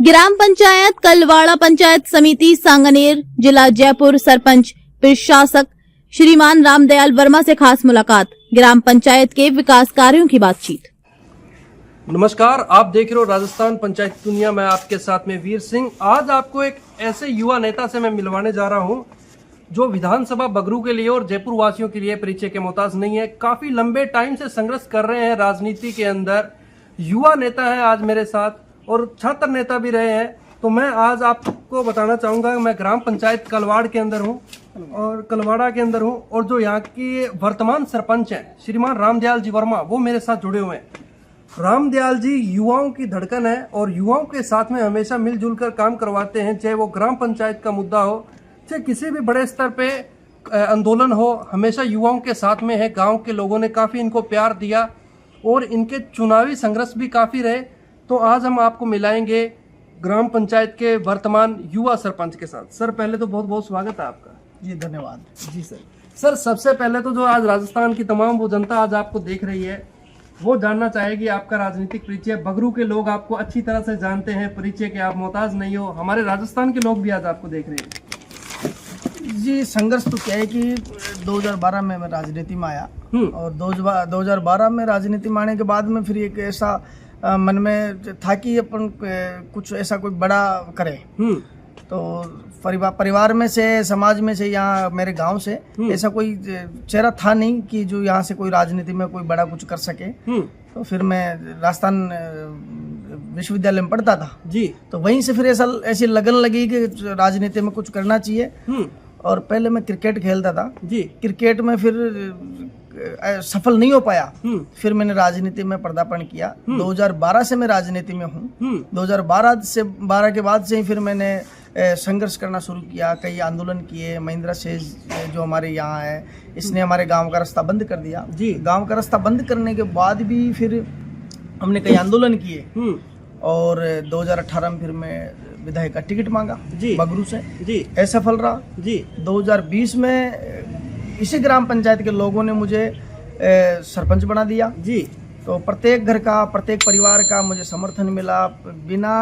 ग्राम पंचायत कलवाड़ा पंचायत समिति सांगनेर जिला जयपुर सरपंच प्रशासक श्रीमान रामदयाल वर्मा से खास मुलाकात। ग्राम पंचायत के विकास कार्यों की बातचीत। नमस्कार, आप देख रहे हो राजस्थान पंचायत दुनिया। मैं आपके साथ में वीर सिंह। आज आपको एक ऐसे युवा नेता से मैं मिलवाने जा रहा हूं जो विधानसभा बगरू के लिए और जयपुर वासियों के लिए परिचय के मोहताज नहीं है। काफी लंबे टाइम से संघर्ष कर रहे हैं राजनीति के अंदर। युवा नेता है आज मेरे साथ और छात्र नेता भी रहे हैं। तो मैं आज आपको बताना चाहूंगा, मैं ग्राम पंचायत कलवाड़ के अंदर हूँ और कलवाड़ा के अंदर हूँ, और जो यहाँ की वर्तमान सरपंच हैं श्रीमान रामदयाल जी वर्मा, वो मेरे साथ जुड़े हुए हैं। रामदयाल जी युवाओं की धड़कन है और युवाओं के साथ में हमेशा मिलजुल कर काम करवाते हैं, चाहे वो ग्राम पंचायत का मुद्दा हो, चाहे किसी भी बड़े स्तर पे आंदोलन हो, हमेशा युवाओं के साथ में है। गांव के लोगों ने काफ़ी इनको प्यार दिया और इनके चुनावी संघर्ष भी काफ़ी रहे। तो आज हम आपको मिलाएंगे ग्राम पंचायत के वर्तमान युवा सरपंच के साथ। सर, पहले तो बहुत बहुत स्वागत है आपका। जी धन्यवाद। जी सर, सबसे पहले तो जो आज राजस्थान की तमाम वो जनता आज आपको देख रही है, वो जानना चाहेगी आपका राजनीतिक परिचय। बगरू के लोग आपको अच्छी तरह से जानते हैं, परिचय के आप मोहताज नहीं हो। हमारे राजस्थान के लोग भी आज आपको देख रहे हैं। जी, संघर्ष तो क्या है कि 2012 में मैं राजनीति में आया और 2012 में राजनीति में आने के बाद में फिर एक ऐसा मन में था कि अपन कुछ ऐसा कोई बड़ा करें। तो परिवार में से, समाज में से, यहाँ मेरे गांव से ऐसा कोई चेहरा था नहीं कि जो यहाँ से कोई राजनीति में कोई बड़ा कुछ कर सके। तो फिर मैं राजस्थान विश्वविद्यालय में पढ़ता था जी। तो वहीं से फिर ऐसी लगन लगी कि राजनीति में कुछ करना चाहिए। और पहले मैं क्रिकेट खेलता था जी। क्रिकेट में फिर सफल नहीं हो पाया। फिर मैंने राजनीति में पदार्पण किया। 2012 से मैं राजनीति में हूँ। 2012 के बाद से ही फिर मैंने संघर्ष करना शुरू किया, कई आंदोलन किए। महिंद्रा सेज जो हमारे यहाँ है, इसने हमारे गांव का रास्ता बंद कर दिया जी। गांव का रास्ता बंद करने के बाद भी फिर हमने कई आंदोलन किए और 2018 में फिर मैं विधायक का टिकट मांगा जी, बगरू से जी। असफल रहा जी। 2020 में इसी ग्राम पंचायत के लोगों ने मुझे सरपंच बना दिया जी। तो प्रत्येक घर का, प्रत्येक परिवार का मुझे समर्थन मिला, बिना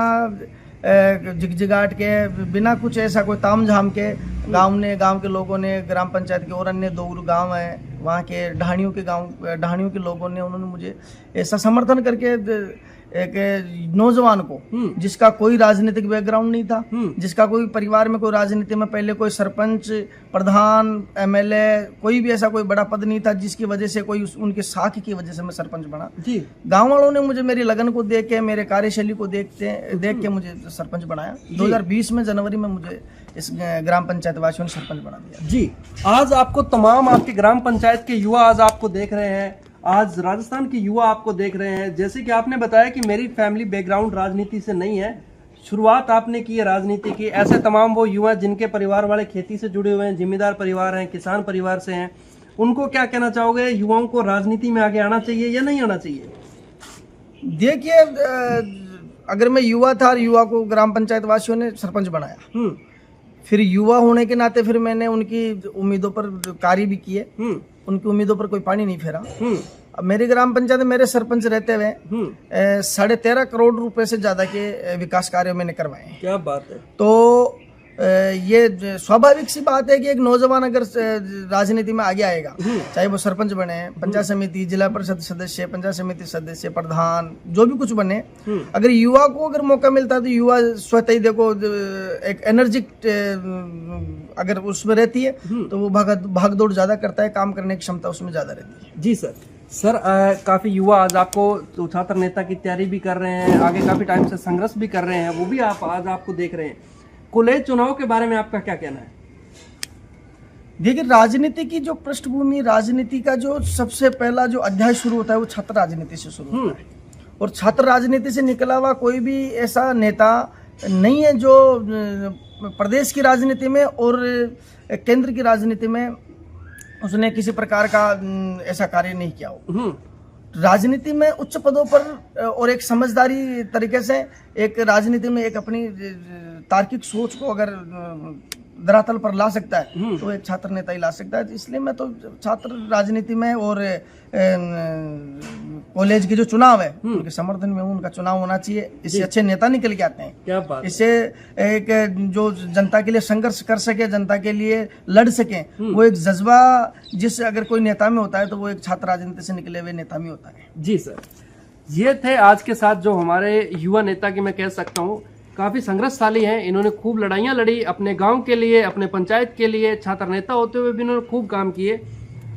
झिगझिगाहट के, बिना कुछ ऐसा कोई तामझाम के। गांव के लोगों ने, ग्राम पंचायत के और अन्य 2 गांव हैं वहाँ के ढाणियों के लोगों ने, उन्होंने मुझे ऐसा समर्थन करके एक नौजवान को जिसका कोई राजनीतिक बैकग्राउंड नहीं था, जिसका कोई परिवार में कोई राजनीति में पहले कोई सरपंच, प्रधान, एमएलए, कोई भी ऐसा कोई बड़ा पद नहीं था, जिसकी वजह से कोई उनके साख की वजह से मैं सरपंच बना जी। गांव वालों ने मुझे मेरी लगन को देख के, मेरे कार्यशैली को देख के मुझे सरपंच बनाया। 2020 में जनवरी में मुझे इस ग्राम पंचायत वासियों ने सरपंच बना दिया जी। आज आपको तमाम आपके ग्राम पंचायत के युवा आज आपको देख रहे हैं, आज राजस्थान के युवा आपको देख रहे हैं। जैसे कि आपने बताया कि मेरी फैमिली बैकग्राउंड राजनीति से नहीं है, शुरुआत आपने की है राजनीति की। ऐसे तमाम वो युवा जिनके परिवार वाले खेती से जुड़े हुए हैं, जिम्मेदार परिवार हैं, किसान परिवार से हैं, उनको क्या कहना चाहोगे? युवाओं को राजनीति में आगे आना चाहिए या नहीं आना चाहिए? देखिए, अगर मैं युवा था और युवा को ग्राम पंचायत वासियों ने सरपंच बनाया, फिर युवा होने के नाते फिर मैंने उनकी उम्मीदों पर कार्य भी किए, उनकी उम्मीदों पर कोई पानी नहीं फेरा। अब मेरी ग्राम पंचायत में मेरे सरपंच रहते हुए 13.5 करोड़ रुपए से ज्यादा के विकास कार्य मैंने करवाए हैं। क्या बात है। तो ये स्वाभाविक सी बात है कि एक नौजवान अगर राजनीति में आगे आएगा, चाहे वो सरपंच बने, पंचायत समिति, जिला परिषद सदस्य, पंचायत समिति सदस्य, प्रधान, जो भी कुछ बने, अगर युवा को अगर मौका मिलता है तो युवा स्वतः ही देखो एक एनर्जी अगर उसमें रहती है तो वो भाग दौड़ ज्यादा करता है, काम करने की क्षमता उसमें ज्यादा रहती है जी। सर, काफी युवा आज आपको छात्र नेता की तैयारी भी कर रहे हैं, आगे काफी टाइम से संघर्ष भी कर रहे हैं, वो भी आप आज आपको देख रहे हैं। कॉलेज चुनाव के बारे में आपका क्या कहना है? देखिए, राजनीति की जो पृष्ठभूमि, राजनीति का जो सबसे पहला जो अध्याय शुरू होता है वो छात्र राजनीति से शुरू होता है। और छात्र राजनीति से निकला हुआ कोई भी ऐसा नेता नहीं है जो प्रदेश की राजनीति में और केंद्र की राजनीति में उसने किसी प्रकार का ऐसा कार्य नहीं किया हो। राजनीति में उच्च पदों पर और एक समझदारी तरीके से एक राजनीति में एक अपनी तार्किक सोच को अगर धरातल पर ला सकता है तो एक छात्र नेता ही ला सकता है। इसलिए मैं तो छात्र राजनीति में और कॉलेज के जो चुनाव है उनके समर्थन में उनका चुनाव होना चाहिए। इससे अच्छे नेता निकल के आते हैं। क्या बात। इससे एक जो जनता के लिए संघर्ष कर सके, जनता के लिए लड़ सके, वो एक जज्बा जिस अगर कोई नेता में होता है तो वो एक छात्र राजनीति से निकले हुए नेता में होता है। जी सर, ये थे आज के साथ जो हमारे युवा नेता की मैं कह सकता हूँ काफी संघर्षशाली हैं। इन्होंने खूब लड़ाइयाँ लड़ी अपने गांव के लिए, अपने पंचायत के लिए। छात्र नेता होते हुए भी इन्होंने खूब काम किए।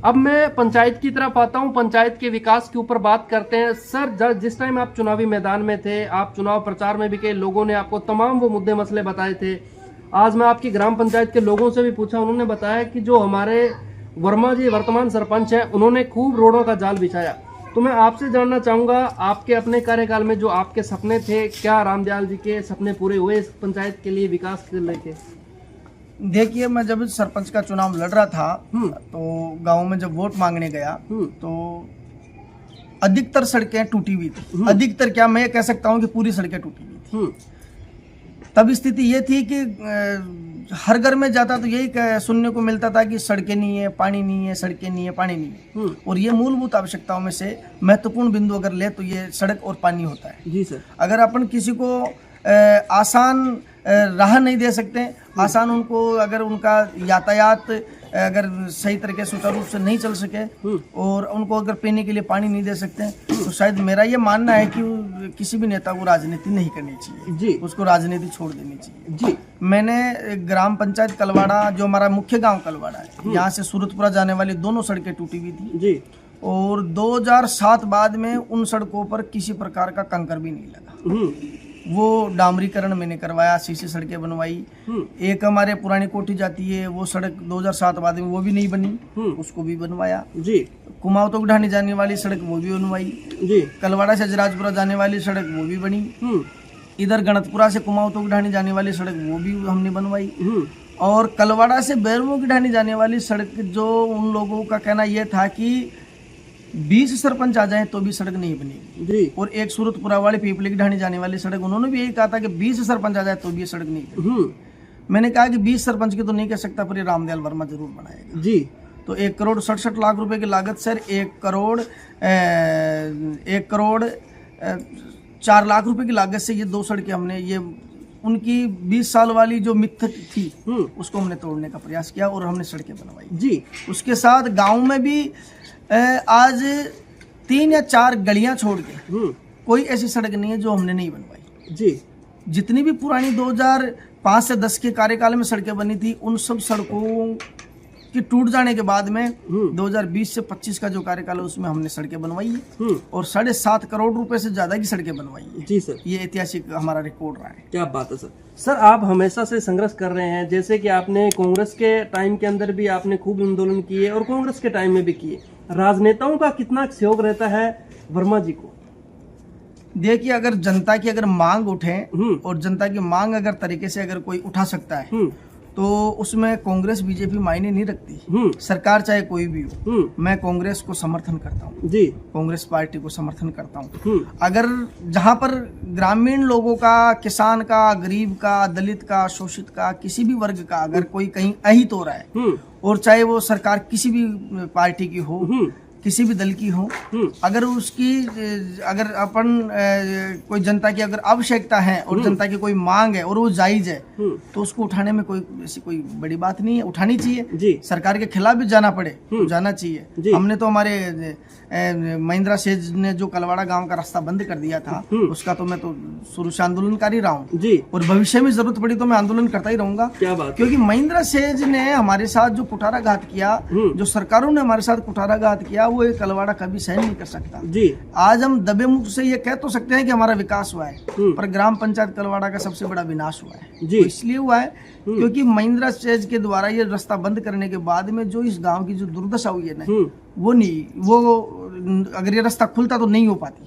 अब मैं पंचायत की तरफ आता हूँ, पंचायत के विकास के ऊपर बात करते हैं। सर, जिस टाइम आप चुनावी मैदान में थे, आप चुनाव प्रचार में भी कई लोगों ने आपको तमाम वो मुद्दे मसले बताए थे। आज मैं आपकी ग्राम पंचायत के लोगों से भी पूछा, उन्होंने बताया कि जो हमारे वर्मा जी वर्तमान सरपंच हैं, उन्होंने खूब रोडों का जाल बिछाया। तो मैं आपसे जानना चाहूँगा, आपके अपने कार्यकाल में जो आपके सपने थे, क्या रामदयाल जी के सपने पूरे हुए इस पंचायत के लिए, विकास के लेके? देखिए, मैं जब सरपंच का चुनाव लड़ रहा था तो गांव में जब वोट मांगने गया तो अधिकतर सड़कें टूटी हुई थी। अधिकतर क्या, मैं कह सकता हूं कि पूरी सड़कें टूटी हुई थी। तब स्थिति ये थी कि हर घर में जाता तो यही सुनने को मिलता था कि सड़कें नहीं है, पानी नहीं है, सड़कें नहीं है, पानी नहीं है। और ये मूलभूत आवश्यकताओं में से महत्वपूर्ण बिंदु अगर ले तो ये सड़क और पानी होता है। जी सर। अगर अपन किसी को आसान राह नहीं दे सकते, आसान उनको अगर उनका यातायात अगर सही तरीके से सुचारू रूप से नहीं चल सके और उनको अगर पीने के लिए पानी नहीं दे सकते, तो शायद मेरा ये मानना है कि किसी भी नेता को राजनीति नहीं करनी चाहिए जी, उसको राजनीति छोड़ देनी चाहिए जी। मैंने ग्राम पंचायत कलवाड़ा, जो हमारा मुख्य गांव कलवाड़ा है, यहाँ से सूरतपुरा जाने वाली दोनों सड़कें टूटी हुई थी जी। और 2007 बाद में उन सड़कों पर किसी प्रकार का कंकर भी नहीं लगा। वो डामरीकरण मैंने करवाया, सीसी सड़कें बनवाई। एक हमारे पुरानी कोठी जाती है, वो सड़क 2007 बाद में वो भी नहीं बनी, उसको भी बनवाया जी। कुमाऊं तो ढाणी जाने वाली सड़क वो भी बनवाई जी। कलवाड़ा से जराजपुरा जाने वाली सड़क वो भी बनी। इधर गणतपुरा से कुमाऊं तो ढाणी जाने वाली सड़क वो भी हमने बनवाई। और कलवाड़ा से बैरमू की ढाणी जाने वाली सड़क, जो उन लोगों का कहना यह था कि 20 सरपंच आ जाए तो भी सड़क नहीं बनेगी जी। और एक सूरतपुरा वाली पीपली की ढाणी जाने वाली सड़क, उन्होंने भी यही कहा था कि 20 सरपंच आ जाए तो भी ये सड़क नहीं बनेगी। मैंने कहा कि 20 सरपंच की तो नहीं कह सकता, पर ये रामदयाल वर्मा जरूर बनाएगा जी। तो 1,67,00,000 रुपए की लागत सर, 1,04,00,000 रुपए की लागत से ये 2 सड़कें हमने, ये उनकी 20 साल वाली जो मिथ थी उसको हमने तोड़ने का प्रयास किया और हमने सड़कें बनवाई जी। उसके साथ गाँव में भी आज 3 या 4 गलियां छोड़ के कोई ऐसी सड़क नहीं है जो हमने नहीं बनवाई जी। जितनी भी पुरानी 2005 से 10 के कार्यकाल में सड़कें बनी थी, उन सब सड़कों के टूट जाने के बाद में 2020 से 25 का जो कार्यकाल है उसमें हमने सड़कें बनवाई है और 7.5 करोड़ रुपए से ज्यादा की सड़कें बनवाई है जी सर। ये ऐतिहासिक हमारा रिकॉर्ड रहा है। क्या बात है सर। सर, आप हमेशा से संघर्ष कर रहे हैं, जैसे कि आपने कांग्रेस के टाइम के अंदर भी आपने खूब आंदोलन किए और कांग्रेस के टाइम में भी किए। राजनेताओं का कितना सहयोग रहता है वर्मा जी को? देखिए, अगर जनता की अगर मांग उठे और जनता की मांग अगर तरीके से अगर कोई उठा सकता है तो उसमें कांग्रेस बीजेपी मायने नहीं रखती। सरकार चाहे कोई भी हो, मैं कांग्रेस को समर्थन करता हूँ जी। कांग्रेस पार्टी को समर्थन करता हूँ। अगर जहाँ पर ग्रामीण लोगों का, किसान का, गरीब का, दलित का, शोषित का, किसी भी वर्ग का अगर कोई कहीं अहित हो रहा है, और चाहे वो सरकार किसी भी पार्टी की हो, किसी भी दल की हो, अगर उसकी अगर अपन कोई जनता की अगर आवश्यकता है और जनता की कोई मांग है और वो जायज है, तो उसको उठाने में कोई ऐसी कोई बड़ी बात नहीं है, उठानी चाहिए जी। सरकार के खिलाफ भी जाना पड़े तो जाना चाहिए। हमने तो हमारे महिंद्रा सेज ने जो कलवाड़ा गांव का रास्ता बंद कर दिया था, उसका तो मैं तो शुरू से आंदोलनकारी रहा हूँ जी। और भविष्य में जरूरत पड़ी तो मैं आंदोलन करता ही रहूंगा। क्या बात। क्योंकि महिंद्रा सेज ने हमारे साथ जो कुठाराघात किया, जो सरकारों ने हमारे साथ कुठाराघात किया, वो एक कलवाड़ा कभी सहन नहीं कर सकता जी। आज हम दबे मुख से ये कह तो सकते हैं कि हमारा विकास हुआ है, पर ग्राम पंचायत कलवाड़ा का सबसे बड़ा विनाश हुआ है जी। इसलिए हुआ है क्योंकि महिंद्रा सेज के द्वारा ये रास्ता बंद करने के बाद में जो इस गांव की जो दुर्दशा हुई है ना, वो अगर ये रास्ता खुलता तो नहीं हो पाती।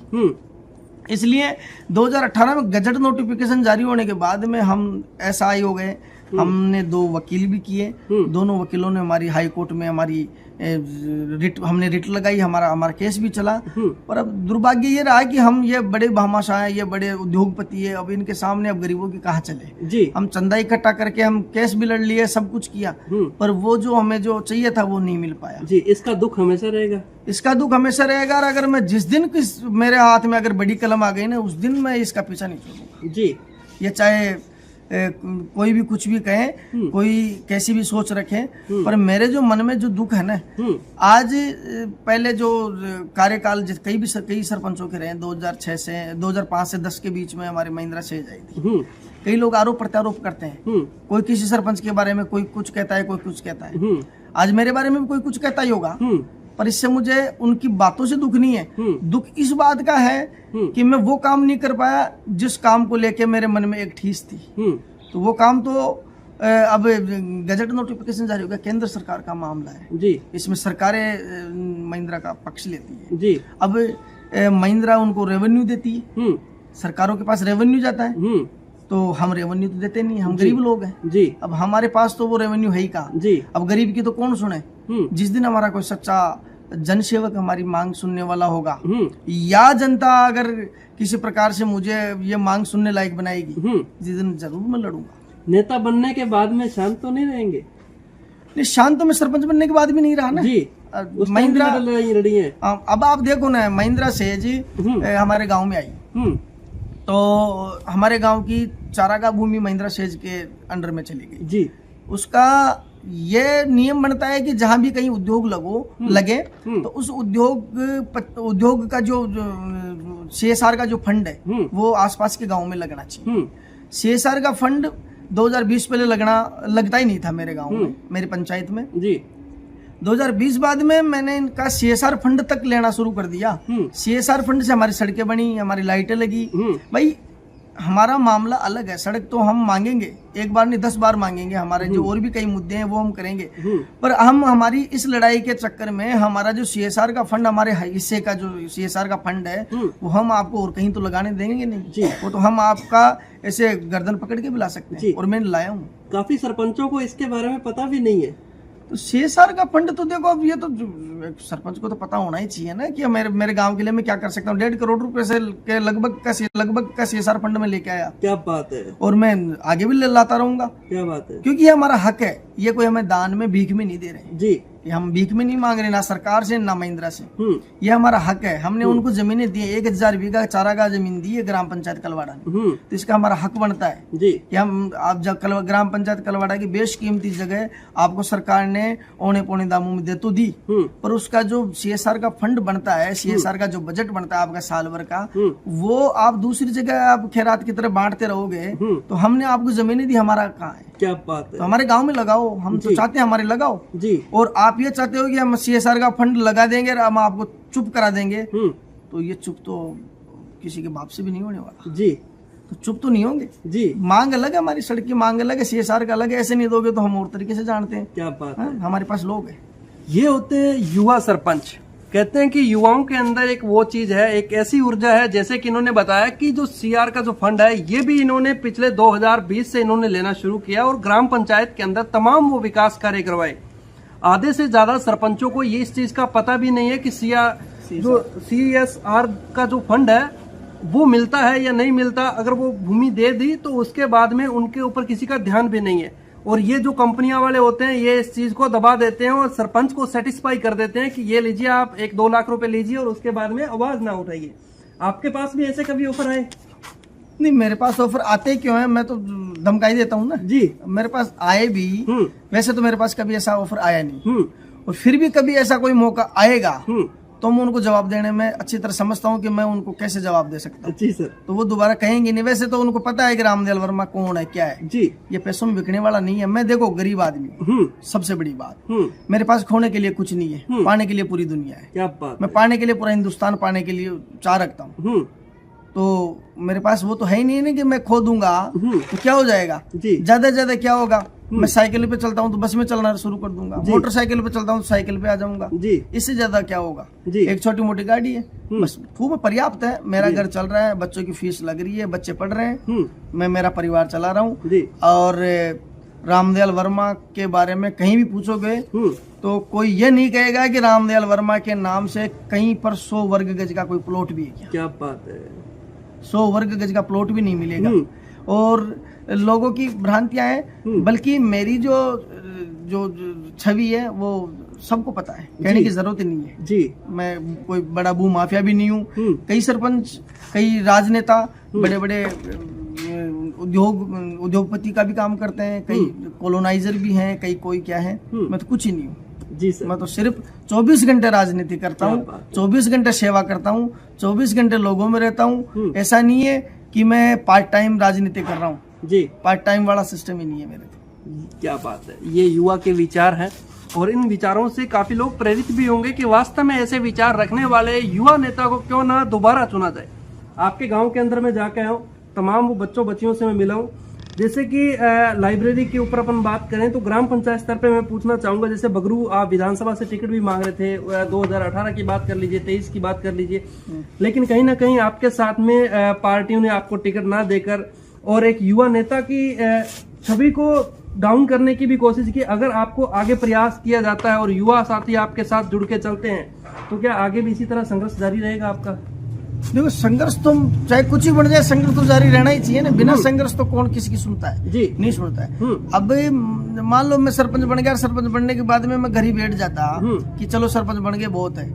इसलिए 2018 में गजट नोटिफिकेशन जारी होने के बाद में हम SI हो गए, हमने 2 वकील भी किए, दोनों वकीलों ने हमारी हाई कोर्ट में हमारी हमने रिट लगाई, हमारा केस भी चला। पर अब दुर्भाग्य ये रहा कि हम ये बड़े भामाशाह हैं, ये बड़े उद्योगपति है, अब इनके सामने अब गरीबों की कहाँ चले। जी। हम चंदा इकट्ठा करके हम केस भी लड़ लिए, सब कुछ किया, पर वो जो हमें जो चाहिए था वो नहीं मिल पाया। जी, इसका दुख हमेशा रहेगा। इसका दुख हमेशा रहेगा, और अगर मैं जिस दिन मेरे हाथ में अगर बड़ी कलम आ गई ना, उस दिन मैं इसका पीछा नहीं छोड़ूंगा। जी, ये चाहे कोई भी कुछ भी कहे, कोई कैसी भी सोच रखे, पर मेरे जो मन में जो दुख है ना, आज पहले जो कार्यकाल कई सरपंचों के रहे, 2006 से 2005 से 10 के बीच में हमारी महिंद्रा सेज आई थी। कई लोग आरोप प्रत्यारोप करते हैं, कोई किसी सरपंच के बारे में कोई कुछ कहता है, कोई कुछ कहता है। आज मेरे बारे में भी कोई कुछ कहता ही होगा, पर इससे मुझे उनकी बातों से दुख नहीं है। दुख इस बात का है कि मैं वो काम नहीं कर पाया जिस काम को लेके मेरे मन में एक ठीस थी। तो वो काम तो अब गजट नोटिफिकेशन जारी हो गया, केंद्र सरकार का मामला है जी, इसमें सरकारें महिंद्रा का पक्ष लेती है जी। अब महिंद्रा उनको रेवेन्यू देती है, सरकारों के पास रेवेन्यू जाता है, तो हम रेवेन्यू तो देते नहीं, हम गरीब लोग हैं जी। अब हमारे पास तो वो रेवेन्यू है ही कहाँ जी। अब गरीब की तो कौन सुने। जिस दिन हमारा कोई सच्चा जनसेवक हमारी मांग सुनने वाला होगा, या जनता अगर किसी प्रकार से मुझे ये मांग सुनने लायक बनाएगी, जिस दिन जरूर मैं लड़ूंगा। नेता बनने के बाद में शांत तो नहीं रहेंगे? नहीं, शांत तो मैं सरपंच बनने के बाद भी नहीं रहा ना जी। महिंद्रा लड़ी है। अब आप देखो ना, महिंद्रा से जी हमारे गाँव में आई, तो हमारे गांव की चारागाह भूमि महिंद्रा सेज के अंडर में चली गई जी। उसका ये नियम बनता है कि जहां भी कहीं उद्योग लगे तो उस उद्योग का जो CSR का जो फंड है वो आसपास के गांव में लगना चाहिए। CSR का फंड 2020 पहले लगता ही नहीं था मेरे गांव में, मेरी पंचायत में जी। 2020 बाद में मैंने इनका CSR फंड तक लेना शुरू कर दिया। CSR फंड से हमारी सड़कें बनी, हमारी लाइटें लगी। भाई हमारा मामला अलग है, सड़क तो हम मांगेंगे, एक बार नहीं 10 बार मांगेंगे, हमारे जो और भी कई मुद्दे हैं वो हम करेंगे, पर हम हमारी इस लड़ाई के चक्कर में हमारा जो CSR का फंड, हमारे हिस्से का जो CSR का फंड है वो हम आपको और कहीं तो लगाने देंगे नहीं। वो तो हम आपका ऐसे गर्दन पकड़ के भी ला सकते हैं, और मैं लाया हूँ। काफी सरपंचों को इसके बारे में पता भी नहीं है। तो CSR का फंड तो देखो, अब ये तो सरपंच को तो पता होना ही चाहिए ना कि मेरे गांव के लिए मैं क्या कर सकता हूँ। 1.5 करोड़ रुपए से के लगभग का CSR फंड में लेके आया। क्या बात है। और मैं आगे भी लाता रहूंगा। क्या बात है। क्योंकि ये हमारा हक है, ये कोई हमें दान में भीख में नहीं दे रहे जी। ये हम भीख में नहीं मांग रहे, ना सरकार से ना महिंद्रा से, ये हमारा हक है। हमने उनको जमीनें दी, 1000 बीघा चारागाह जमीन दी है ग्राम पंचायत कलवाड़ा ने, तो इसका हमारा हक बनता है जी कि हम आप जब ग्राम पंचायत कलवाड़ा की बेशकीमती जगह आपको सरकार ने औने पौने दामों में दे तो दी, पर उसका जो CSR का फंड बनता है, CSR का जो बजट बनता है आपका साल भर का, वो आप दूसरी जगह आप खैरात की तरह बांटते रहोगे, तो हमने आपको जमीनें दी, हमारा कहाँ है। क्या बात है। तो हमारे गांव में लगाओ, हम तो चाहते हैं हमारे लगाओ जी। और आप ये चाहते हो कि हम CSR का फंड लगा देंगे और हम आपको चुप करा देंगे, तो ये चुप तो किसी के बाप से भी नहीं होने वाला जी। तो चुप तो नहीं होंगे जी। मांग अलग है, हमारी सड़क की मांग अलग है, CSR का अलग है। ऐसे नहीं दोगे तो हम और तरीके से जानते हैं। क्या बात है। हमारे पास लोग है। ये होते हैं युवा सरपंच। कहते हैं कि युवाओं के अंदर एक वो चीज है, एक ऐसी ऊर्जा है, जैसे कि इन्होंने बताया कि जो CR का जो फंड है ये भी इन्होंने पिछले 2020 से इन्होंने लेना शुरू किया और ग्राम पंचायत के अंदर तमाम वो विकास कार्य करवाए। आधे से ज्यादा सरपंचों को ये इस चीज का पता भी नहीं है कि CSR का जो फंड है वो मिलता है या नहीं मिलता। अगर वो भूमि दे दी तो उसके बाद में उनके ऊपर किसी का ध्यान भी नहीं है। और ये जो कंपनियां वाले होते हैं ये इस चीज को दबा देते हैं और सरपंच को सेटिस्फाई कर देते हैं कि ये लीजिए, आप 1-2 लाख रुपए लीजिए और उसके बाद में आवाज ना उठाइए। आपके पास भी ऐसे कभी ऑफर आए? नहीं, मेरे पास ऑफर आते क्यों है, मैं तो धमकाई देता हूँ ना जी। मेरे पास आए भी, वैसे तो मेरे पास कभी ऐसा ऑफर आया नहीं, और फिर भी कभी ऐसा कोई मौका आएगा तो मैं उनको जवाब देने में अच्छी तरह समझता हूँ कि मैं उनको कैसे जवाब दे सकता हूँ जी सर। तो वो दोबारा कहेंगे नहीं। वैसे तो उनको पता है कि रामदयाल वर्मा कौन है, क्या है जी। ये पैसों में बिकने वाला नहीं है। मैं देखो गरीब आदमी, सबसे बड़ी बात मेरे पास खोने के लिए कुछ नहीं है, पाने के लिए पूरी दुनिया है। क्या बात। मैं पाने के लिए पूरा हिंदुस्तान पाने के लिए चाह रखता हूँ। तो मेरे पास वो तो है ही नहीं कि मैं खो दूंगा तो क्या हो जाएगा जी। ज्यादा ज्यादा क्या होगा, मैं साइकिल पे चलता हूँ तो बस में चलना शुरू कर दूंगा, मोटरसाइकिल पे चलता हूँ तो साइकिल पे आ जाऊंगा जी। इससे ज्यादा क्या होगा जी। एक छोटी मोटी गाड़ी है बस, खूब पर्याप्त है। मेरा घर चल रहा है, बच्चों की फीस लग रही है, बच्चे पढ़ रहे हैं, मैं मेरा परिवार चला रहा हूँ। और रामदयाल वर्मा के बारे में कहीं भी पूछोगे तो कोई ये नहीं कहेगा कि रामदयाल वर्मा के नाम से कहीं पर 100 वर्ग गज का कोई प्लॉट भी है क्या बात है। 100 वर्ग गज का प्लॉट भी नहीं मिलेगा। और लोगों की भ्रांतियां हैं, बल्कि मेरी जो छवि है वो सबको पता है, कहने की जरूरत नहीं है जी। मैं कोई बड़ा भू माफिया भी नहीं हूँ। कई सरपंच, कई राजनेता बड़े बड़े उद्योगपति का भी काम करते हैं, कई कॉलोनाइजर भी हैं, कई कोई क्या है, मैं तो कुछ ही नहीं हूँ जी सर। मैं तो सिर्फ 24 घंटे राजनीति करता हूँ, 24 घंटे सेवा करता हूँ, 24 घंटे लोगों में रहता हूँ। ऐसा नहीं है कि मैं पार्ट टाइम राजनीति कर रहा हूँ जी, पार्ट टाइम वाला सिस्टम ही नहीं है मेरे। क्या बात है। ये युवा के विचार हैं और इन विचारों से काफी लोग प्रेरित भी होंगे कि वास्तव में ऐसे विचार रखने वाले युवा नेता को क्यों ना दोबारा चुना जाए। आपके गांव के अंदर में जाके आया हूँ, तमाम वो बच्चों बच्चियों से मैं मिला हूँ। जैसे कि लाइब्रेरी के ऊपर अपन बात करें तो ग्राम पंचायत स्तर पे मैं पूछना चाहूंगा, जैसे बगरू आप विधानसभा से टिकट भी मांग रहे थे, 2018 की बात कर लीजिए, 23 की बात कर लीजिए, लेकिन कहीं ना कहीं आपके साथ में पार्टियों ने आपको टिकट ना देकर और एक युवा नेता की छवि को डाउन करने की भी कोशिश की। अगर आपको आगे प्रयास किया जाता है और युवा साथी आपके साथ जुड़ के चलते हैं तो क्या आगे भी इसी तरह संघर्ष जारी रहेगा आपका? देखो, संघर्ष तो चाहे कुछ ही बन जाए, संघर्ष तो जारी रहना ही चाहिए ना। बिना संघर्ष तो कौन किसी की सुनता है जी, नहीं सुनता है। अब मान लो मैं सरपंच बन गया, सरपंच बनने के बाद में मैं घर ही बैठ जाता कि चलो सरपंच बन गए बहुत है,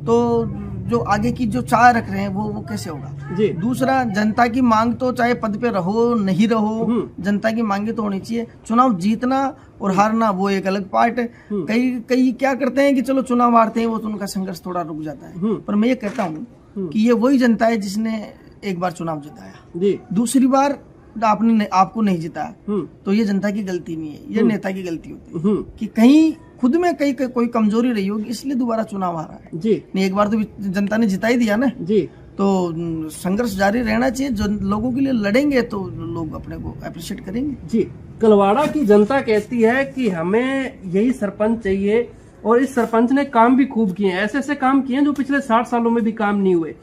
तो जो आगे की जो चाह रख रहे हैं वो कैसे होगा जी। दूसरा, जनता की मांग तो चाहे पद पे रहो नहीं रहो, जनता की मांगे तो होनी चाहिए। चुनाव जीतना और हारना वो एक अलग पार्ट है। कई क्या करते हैं कि चलो चुनाव हारते हैं वो तो उनका संघर्ष थोड़ा रुक जाता है, पर मैं ये कहता हूँ कि ये वही जनता है जिसने एक बार चुनाव जिताया जी, दूसरी बार आपको नहीं जिताया तो ये जनता की गलती नहीं है, ये नेता की गलती होती है कि कहीं खुद में कोई कमजोरी रही होगी, इसलिए दोबारा चुनाव हारा है जी। नहीं, एक बार तो जनता ने जिता ही दिया ना जी, तो संघर्ष जारी रहना चाहिए। जो लोगों के लिए लड़ेंगे तो लोग अपने को अप्रिशिएट करेंगे जी। कलवाड़ा की जनता कहती है कि हमें यही सरपंच चाहिए और इस सरपंच ने काम भी खूब किए हैं, ऐसे ऐसे काम किए हैं जो पिछले 60 सालों में भी काम नहीं हुए।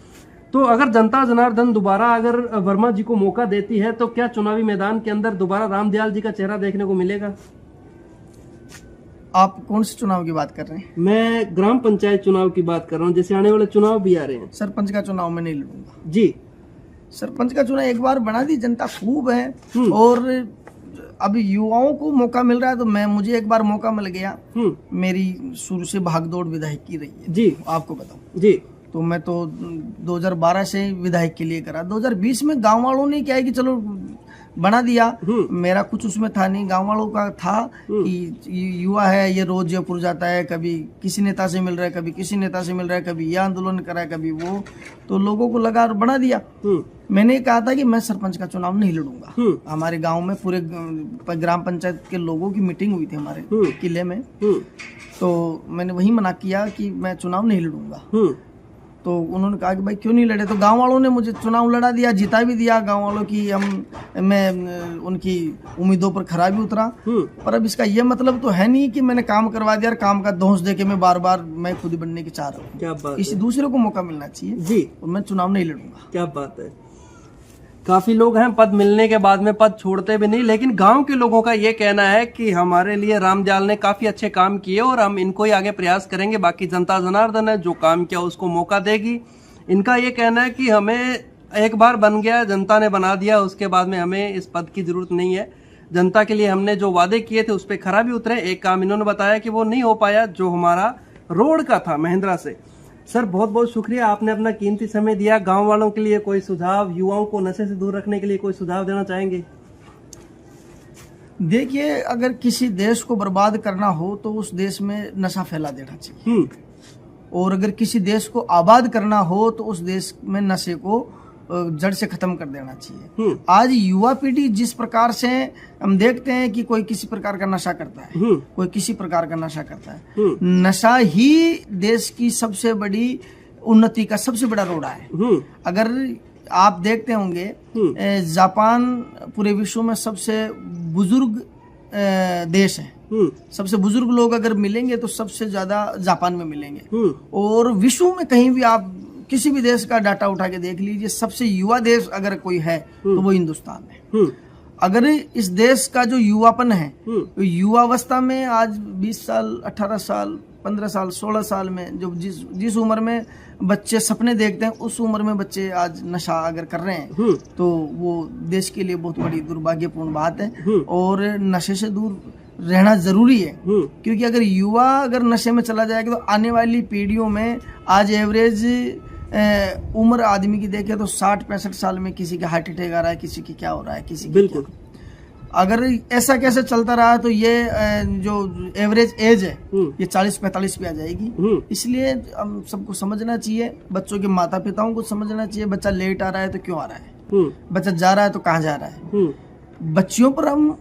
तो अगर जनता जनार्दन दोबारा अगर वर्मा जी को मौका देती है तो क्या चुनावी मैदान के अंदर दोबारा रामदयाल जी का चेहरा देखने को मिलेगा? आप कौन से चुनाव की बात कर रहे हैं? मैं ग्राम पंचायत चुनाव की बात कर रहा हूँ, जैसे आने वाले चुनाव भी आ रहे हैं। सरपंच का चुनाव में नहीं लड़ूंगा जी। सरपंच का चुनाव एक बार बना दी, जनता खूब है और अब युवाओं को मौका मिल रहा है, तो मुझे एक बार मौका मिल गया। मेरी शुरू से भागदौड़ विधायक की रही है जी, आपको बताऊं जी। तो मैं तो 2012 से विधायक के लिए करा। 2020 में गांव वालों ने क्या है कि चलो बना दिया, मेरा कुछ उसमें था नहीं, गांव वालों का था कि युवा है, ये रोज जयपुर जाता है, कभी किसी नेता से मिल रहा है, कभी किसी नेता से मिल रहा है, कभी ये आंदोलन करा है, कभी वो, तो लोगों को लगा और बना दिया। मैंने कहा था कि मैं सरपंच का चुनाव नहीं लड़ूंगा। हमारे गांव में पूरे ग्राम पंचायत के लोगों की मीटिंग हुई थी हमारे किले में, तो मैंने वही मना किया कि मैं चुनाव नहीं लड़ूंगा। तो उन्होंने कहा कि भाई क्यों नहीं लड़े, तो गांव वालों ने मुझे चुनाव लड़ा दिया, जिता भी दिया। गांव वालों की मैं उनकी उम्मीदों पर खरा भी उतरा। पर अब इसका ये मतलब तो है नहीं कि मैंने काम करवा दिया और काम का दोष दे के मैं बार बार मैं खुद बनने की चाह रहा हूँ। किसी दूसरे को मौका मिलना चाहिए जी, और मैं चुनाव नहीं लड़ूंगा। क्या बात है। काफी लोग हैं पद मिलने के बाद में पद छोड़ते भी नहीं, लेकिन गांव के लोगों का ये कहना है कि हमारे लिए रामदयाल ने काफी अच्छे काम किए और हम इनको ही आगे प्रयास करेंगे, बाकी जनता जनार्दन है जो काम किया उसको मौका देगी। इनका ये कहना है कि हमें एक बार बन गया, जनता ने बना दिया, उसके बाद में हमें इस पद की जरूरत नहीं है। जनता के लिए हमने जो वादे किए थे उस पर खरा भी उतरे। एक काम इन्होंने बताया कि वो नहीं हो पाया जो हमारा रोड का था महिंद्रा से। सर बहुत बहुत शुक्रिया, आपने अपना कीमती समय दिया। गांव वालों के लिए कोई सुझाव, युवाओं को नशे से दूर रखने के लिए कोई सुझाव देना चाहेंगे? देखिए, अगर किसी देश को बर्बाद करना हो तो उस देश में नशा फैला देना चाहिए, और अगर किसी देश को आबाद करना हो तो उस देश में नशे को जड़ से खत्म कर देना चाहिए। आज युवा पीढ़ी जिस प्रकार से हम देखते हैं कि कोई किसी प्रकार का नशा करता है, कोई किसी प्रकार का नशा करता है, नशा ही देश की सबसे बड़ी उन्नति का सबसे बड़ा रोड़ा है। अगर आप देखते होंगे, जापान पूरे विश्व में सबसे बुजुर्ग देश है। सबसे बुजुर्ग लोग अगर मिलेंगे तो सबसे ज्यादा जापान में मिलेंगे, और विश्व में कहीं भी आप किसी भी देश का डाटा उठा के देख लीजिए, सबसे युवा देश अगर कोई है तो वो हिंदुस्तान है। अगर इस देश का जो युवापन है, तो युवावस्था में आज 20 साल, 18 साल, 15 साल, 16 साल में जो जिस उम्र में बच्चे सपने देखते हैं, उस उम्र में बच्चे आज नशा अगर कर रहे हैं तो वो देश के लिए बहुत बड़ी दुर्भाग्यपूर्ण बात है। और नशे से दूर रहना जरूरी है, क्योंकि अगर युवा अगर नशे में चला जाएगा तो आने वाली पीढ़ियों में आज एवरेज उम्र आदमी की देखे तो 60-65 साल में किसी का हार्ट अटैक आ रहा है, किसी की क्या हो रहा है, किसी की बिल्कुल। अगर ऐसा कैसे चलता रहा तो ये जो एवरेज एज है ये 40-45 पे आ जाएगी। इसलिए हम सबको समझना चाहिए, बच्चों के माता पिताओं को समझना चाहिए, बच्चा लेट आ रहा है तो क्यों आ रहा है, बच्चा जा रहा है तो कहाँ जा रहा है। बच्चियों पर हम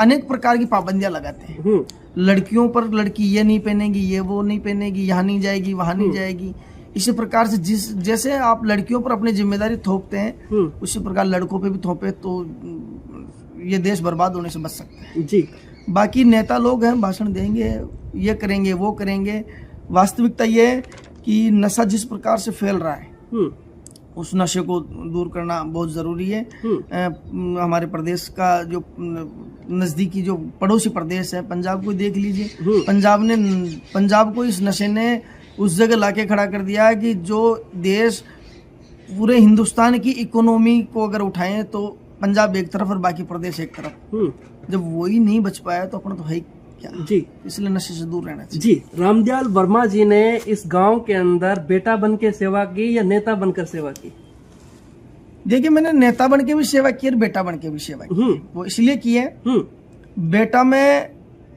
अनेक प्रकार की पाबंदियां लगाते हैं। लड़कियों पर लड़की ये नहीं पहनेगी, ये वो नहीं पहनेगी, यहाँ नहीं जाएगी, वहां नहीं जाएगी। इसी प्रकार से जैसे आप लड़कियों पर अपनी जिम्मेदारी थोपते हैं, उसी प्रकार लड़कों पे भी थोपे तो ये देश बर्बाद होने से बच सकता है जी। बाकी नेता लोग हैं, भाषण देंगे, ये करेंगे, वो करेंगे। वास्तविकता ये है कि नशा जिस प्रकार से फैल रहा है उस नशे को दूर करना बहुत जरूरी है। हमारे प्रदेश का जो नजदीकी जो पड़ोसी प्रदेश है, पंजाब को देख लीजिए। पंजाब को इस नशे ने उस जगह लाके खड़ा कर दिया है कि जो देश पूरे हिंदुस्तान की इकोनॉमी को अगर उठाएं तो पंजाब एक तरफ और बाकी प्रदेश एक तरफ। जब वही नहीं बच पाया तो अपना तो है क्या जी। इसलिए नशे से दूर रहना चाहिए जी। रामदयाल वर्मा जी ने इस गांव के अंदर बेटा बन के सेवा की या नेता बनकर सेवा की? देखिए, मैंने नेता बन के भी सेवा की और बेटा बन के भी सेवा की। वो इसलिए की है, बेटा मैं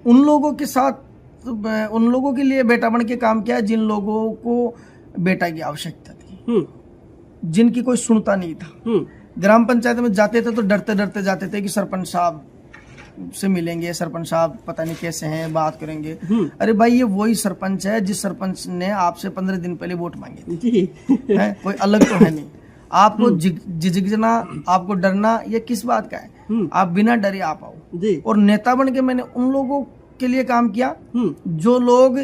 उन लोगों के साथ, उन लोगों के लिए बेटा बन के काम किया जिन लोगों को बेटा की आवश्यकता थी, जिनकी कोई सुनता नहीं था। ग्राम पंचायत में जाते थे तो डरते डरते जाते थे कि सरपंच साहब से मिलेंगे, सरपंच साहब पता नहीं कैसे हैं, बात करेंगे। अरे भाई, ये वही सरपंच है जिस सरपंच ने आपसे 15 दिन पहले वोट मांगे थे। कोई अलग तो है नहीं। आपको झिझकना, आपको डरना, ये किस बात का है? आप बिना डरे आप आओ। और नेता बन के मैंने उन लोगों के लिए काम किया जो लोग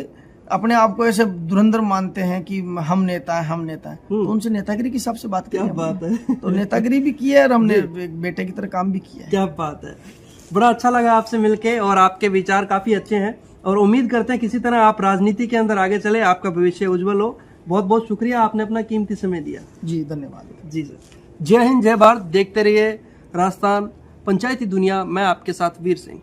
अपने आप को ऐसे धुरंधर मानते हैं कि हम नेता है, हम नेता है, तो उनसे नेतागिरी के हिसाब से बात करें। क्या बात है। तो नेतागिरी भी की है और हमने एक बेटे की तरह काम भी किया है। क्या बात है। बड़ा अच्छा लगा आपसे मिलके और आपके विचार काफी अच्छे हैं और उम्मीद करते हैं किसी तरह आप राजनीति के अंदर आगे चले, आपका भविष्य उज्जवल हो। बहुत बहुत शुक्रिया, आपने अपना कीमती समय दिया। जी धन्यवाद। जी सर। जय हिंद, जय भारत। देखते रहिए राजस्थान पंचायती दुनिया। मैं आपके साथ वीर सिंह।